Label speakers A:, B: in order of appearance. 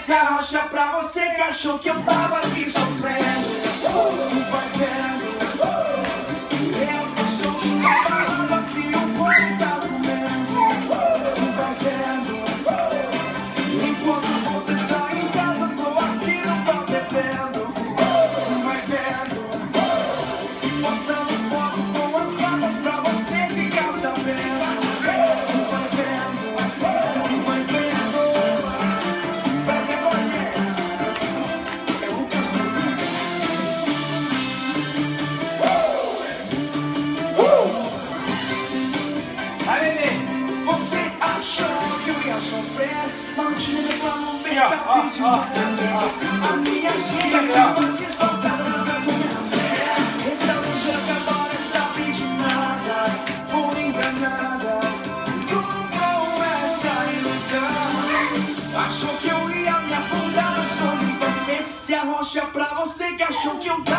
A: Esse arrocha pra você que achou que eu tava aqui sofrendo. Vai vendo. Eu tô chorando, falando assim, o corpo tá doendo. Vai vendo. Enquanto você tá em casa, eu tô aqui, não tô bebendo. Vai vendo. Mostrando fotos com as fadas pra você ficar sabendo. Vai vendo. Vai vendo. Vai vendo. É o Castro. Aí, bebê, você achou que eu ia sofrer? Mantive pra não deixar de você. A minha gente tava disfarçada de minha mulher. Esse anjo agora sabe de nada. Fui enganada. Comprou essa ilusão. Achou que eu ia me afundar no sono. Esse arrocha pra você que achou que eu tava.